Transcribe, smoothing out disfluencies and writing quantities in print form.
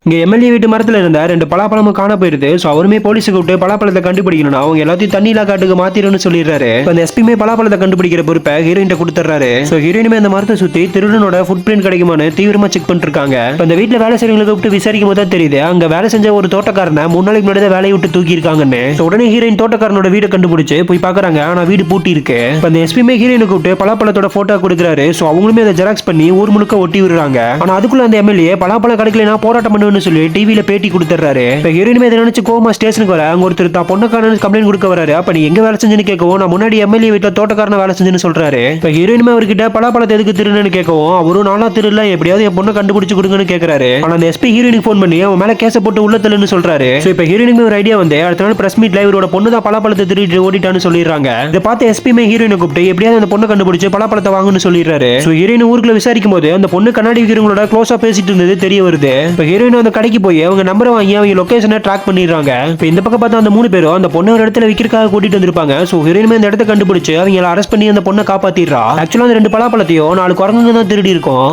இங்க எம்எல்ஏ வீட்டு மரத்துல இருந்த 2 பலாப்பழமும் காண போயிருது. சோ அவருமே போலீஸ் கூப்பிட்டு பலாப்பழத்தை கண்டுபிடிக்கணும், அவங்க எல்லாத்தையும் தண்ணியில காட்டுக்கு மாத்திரன்னு சொல்லிடுறாரு. அந்த எஸ்பிமே பலாப்பழத்தை கண்டுபிடிக்கிற பொறுப்பை ஹீரோயின் கொடுத்துறாரு. சோ ஹீரோயினுமே அந்த மரத்தை சுத்தி திருடனோட ஃபுட் பிரிண்ட் கிடைக்குமான்னு தீவிரமா செக் பண்ணிட்டு இருக்காங்க. அந்த வீட்டுல வேலை செய்யறவங்களை கூப்பிட்டு விசாரிக்கும் போது தெரியுது அங்க வேலை செஞ்ச ஒரு தோட்டக்காரனை 3 நாளைக்கு முன்னாடி வேலையை விட்டு தூக்கி இருக்காங்கன்னு. உடனே ஹீரோயின் தோட்டக்காரனோட வீட்டை கண்டுபிடிச்சு போய் பாக்குறாங்க. ஆனா வீடு பூட்டி இருக்கு. அந்த எஸ்பிமே ஹீரோயினை கூப்பிட்டு பலாப்பழத்தோட போட்டோ கொடுக்குறாரு. சோ அவங்களுமே அதை ஜெராக்ஸ் பண்ணி ஊர் முழுக்க ஒட்டி விடுறாங்க. ஆனா அதுக்குள்ள அந்த எம்எல்ஏ பலாப்பழம் கிடைக்கலனா போராட்டம் பண்ணுவேன்னு சொல்லி டிவில பேட்டி கொடுத்துறாரு. இப்ப ஹீரோயினுமே இதை நினைச்சு கோமா ஸ்டேஷனுக்கு வர அங்க ஒருத்தர் தான் பொண்ணுக்கான கம்ப்ளைண்ட் கொடுக்க வராரு. அப்ப நீ எங்க வேலை செஞ்சுன்னு கேட்கவும் நான் முன்னாடி எம்எல்ஏ வீட்டுல தோட்டக்காரன வேலை செஞ்சுன்னு சொல்றாரு. இப்ப ஹீரோயினுமே அவர்கிட்ட பலாப்பழத்தை எதுக்கு திருடுன்னு கேட்கவும் அவரும் நானா திருடல, எப்படியாவது என் பொண்ணை கண்டுபிடிச்சு கொடுங்கன்னு கேட்கறாரு. ஆனா அந்த எஸ்பி ஹீரோயினுக்கு போன் பண்ணி அவன் மேல கேஸ போட்டு உள்ள தள்ளுன்னு சொல்றாரு. சோ இப்ப ஹீரோயினுக்கு ஒரு ஐடியா வந்து அடுத்த நாள் பிரஸ் மீட்ல இவரோட பொண்ணு தான் பலாப்பழத்தை திருடிட்டு ஓடிட்டான்னு சொல்லிடுறாங்க. இதை பார்த்து எஸ்பிமே ஹீரோயினை கூப்பிட்டு எப்படியாவது அந்த பொண்ணை கண்டுபிடிச்சு பலாப்பழத்தை வாங்குன்னு சொல்லிடுறாரு. சோ ஹீரோயின் ஊருக்குள்ள விசாரிக்கும் போது அந்த பொண்ணு கண்ணாடி விக்கிறவங்களோட க்ளோஸா பேசிட்டு இருந்தது தெரிய வருது. இப்ப ஹீரோயின் அந்த கடைக்கு போய் அவங்க நம்பரை வாங்கி அவங்க லொகேஷனை ட்ராக் பண்ணிடுறாங்க. இப்போ இந்த பக்கம் பார்த்தா அந்த 3 பேரும் அந்த பொண்ணை ஒரு இடத்துல விற்கிறதுக்காக கூட்டிட்டு வந்திருப்பாங்க. சோ ஹீரோயினுமே அந்த இடத்தை கண்டுபிடிச்சு அவங்க அரெஸ்ட் பண்ணி அந்த பொண்ணை காப்பாத்திடுறா. ஆக்சுவலா அந்த 2 பலாப்பழத்தையும் 4 குரங்குங்க தான் திருடி இருக்கும்.